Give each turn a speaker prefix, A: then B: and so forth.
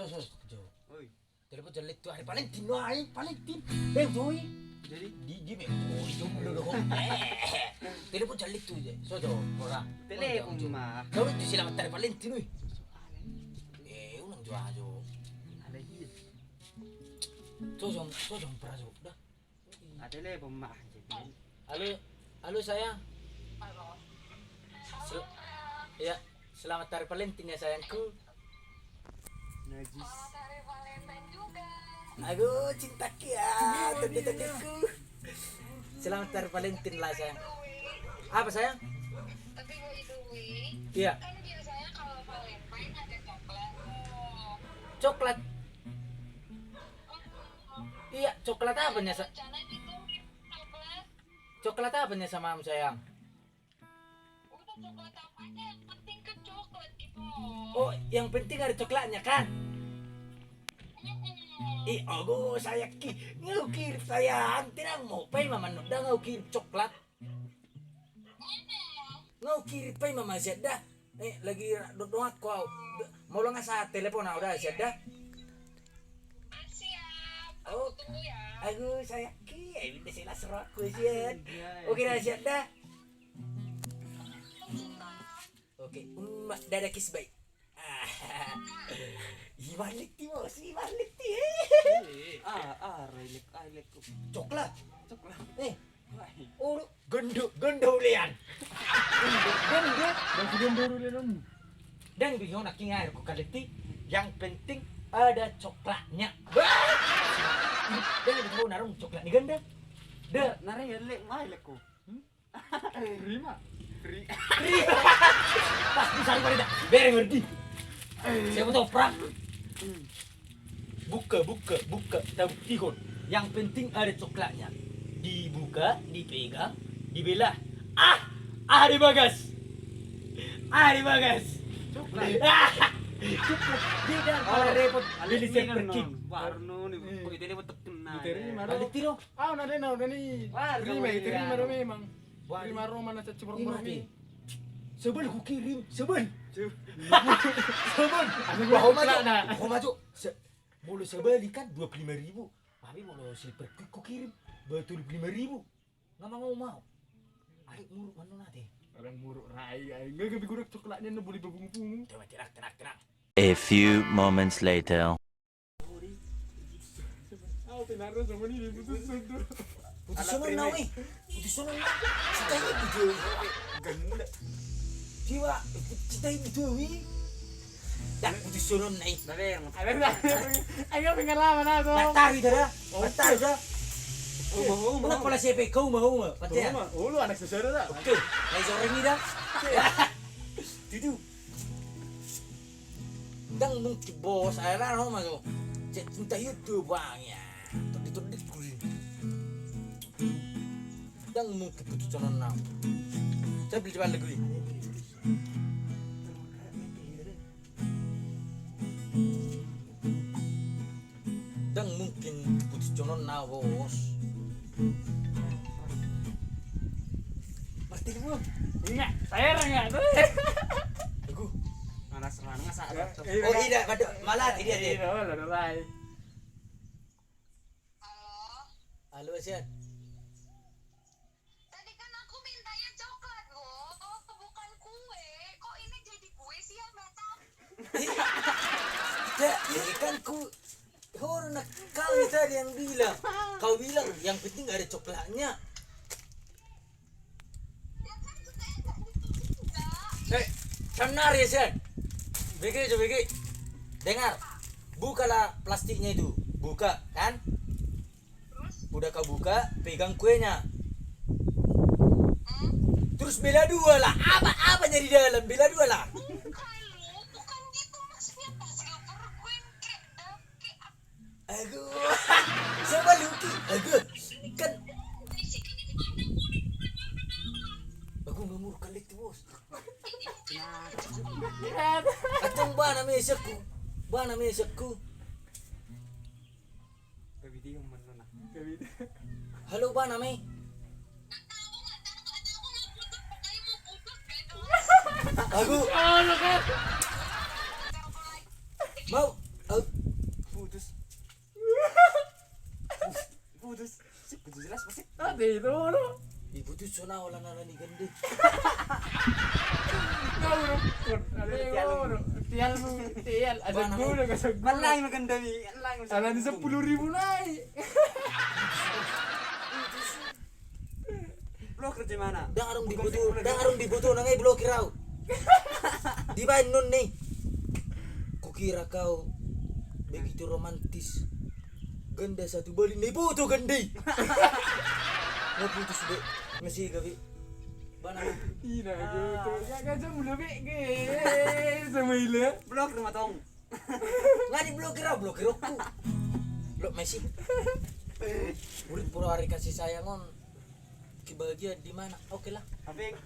A: Jo.
B: Oi.
A: Telepon jelit tuh hari paling tin wae, paling tin. Joy.
B: Jadi
A: Di me jumlo do. Telepon jelit tuh je. So jo, ora.
B: telepon mah.
A: Kau di sila materi paling tin oi. Unang jo ajo.
B: Alagi.
A: So jom prajo. Dah.
B: Telepon mah.
A: Halo sayang.
C: Halo.
A: Ya, selamat hari Valentine ya sayangku.
B: Najis.
C: Selamat hari Valentine juga.
A: Aduh, cintaku ya, tadi-tadiku. Selamat hari Valentine lah sayang. Apa sayang?
C: Tapi by the way,
A: Iya,
C: kan biasanya kalau Valentine ada coklat tuh.
A: coklat. Iya, coklat apanya?
C: Rencana gitu coklat.
A: Coklat apanya sama am sayang?
C: Udah coklat apanya yang penting kan coklat gitu.
A: Oh, yang penting ada coklatnya kan? Ogo saya ngukir sayang, tidak mau pay mama nuda ngukir coklat. Ngukir pay mama siada. Lagi doang kau. Mau lo ngasah telepon udah siada.
C: Siap.
A: Oh,
C: Tunggu ya.
A: aduh saya ini sila serak ko siya. Oke dah siya dah. Oke, dadah kiss bye. Ibalik ti mo, ibalik ti.
B: Relek.
A: Coklat.
B: Coklat. Wai.
A: Oh, gendo ulian.
B: Gendo ulian.
A: Dan bingung nak air ko kaliti. Yang penting ada coklatnya. Dan tahu narung coklat ni ganda. Dah,
B: Nare lek mailek ko. Rima.
A: pas bisa pada bere ngerti. Siapa tahu perang. Buka tahu tihon. Yang penting ada coklatnya. Dibuka, dipegang, dibelah. Dibagas.
B: Coklat.
A: Coklat. Tidak pada repot. Beli seperti.
B: Warno ni ko telepon tekna.
A: Balik tiro.
D: Terima memang. Terima Roma na sa cipor
A: Mati. Sebel ku kirim, sebel.
D: Ano
A: Bahu
D: ba
A: maju.
D: na?
A: Bahu maju. Mulu sebel ikan 25.000. Tapi mulu silver ku kirim 25.000. Nggak mau. Ayo muruk mana nanti?
D: Orang muruk rai ay. Nga gabi gurek coklatnya na boleh babungu-bungu.
A: Coba tenang.
E: A few moments later.
D: Tinaro sama ni putus sundur.
A: Putusan na weh. Putusan na. Kita ini video.
B: Ganda.
A: Siwa, kita ini video weh. Dah putusan na.
D: Ayo pengalaman na to.
A: Matari dah. Matari dah.
B: Oh,
A: Mana pala siapa kau mau? Patya.
D: Ulo anak sesara na.
A: Oke, naik sore ini dah. Tudu. Dang mungkin bos, ayolah no masuk. Cek cinta YouTube bang ya. Tadi kurin. Dang mungkin putus conon nam. Saya beli cepat lagi. Dang mungkin putus conon na bos. Martin mo.
D: Ingat, saya enggak tuh.
A: Aku.
B: Anak serana saat.
A: Oh tidak, malah tidak dia.
D: Halo, rai.
C: Halo.
A: Halo Asian.
C: Tadi kan aku mintanya coklat loh, bukan kue. Kok ini jadi kue sih yang datang?
A: Ya, ini kan nak kau tadi yang bilang. Kau bilang yang penting ada coklatnya.
C: Ya kan kita enggak gitu juga.
A: Benar ya Asian. Begi. Dengar. Bukalah plastiknya itu. Buka, kan? Udah kau buka, pegang kuenya. Terus bela dua lah. Apa di dalam? Bela dua lah.
C: Bukan gitu maksudnya pas gambar kue kayak
A: Aduh. Siapa luki? Aduh. Kan aku ngamur kali itu bos. Atong ba na mesaku?
B: Video mana nak?
A: Halo ba na me? Aku
D: Ano ka?
A: mau
B: Putus. Putus. Putus jelas pasti.
D: Ate itu lo.
A: Ibu tuh sona wala nana ni gande.
D: Kau bro. Ada bro. Tial. Ada gula kasar gula.
B: Malang maganda ni. Malang.
D: Salah ni 10.000 naik.
B: Lo kerja mana?
A: Dah arung dibutuh nangai blokir raw. Di ba nun nih? Kukira kau begitu romantis. Ganda satu balik nih butuh gandai. Nggak putus be, masih gabi. Bana.
D: Ina gitu. Kakak jam lebih ke sama ila.
B: Blok rumah tong.
A: Nggak di blokir aku. Lo Messi. Murid pura hari kasih sayangon. Kebahagiaan di mana? Oke lah.
B: Apik.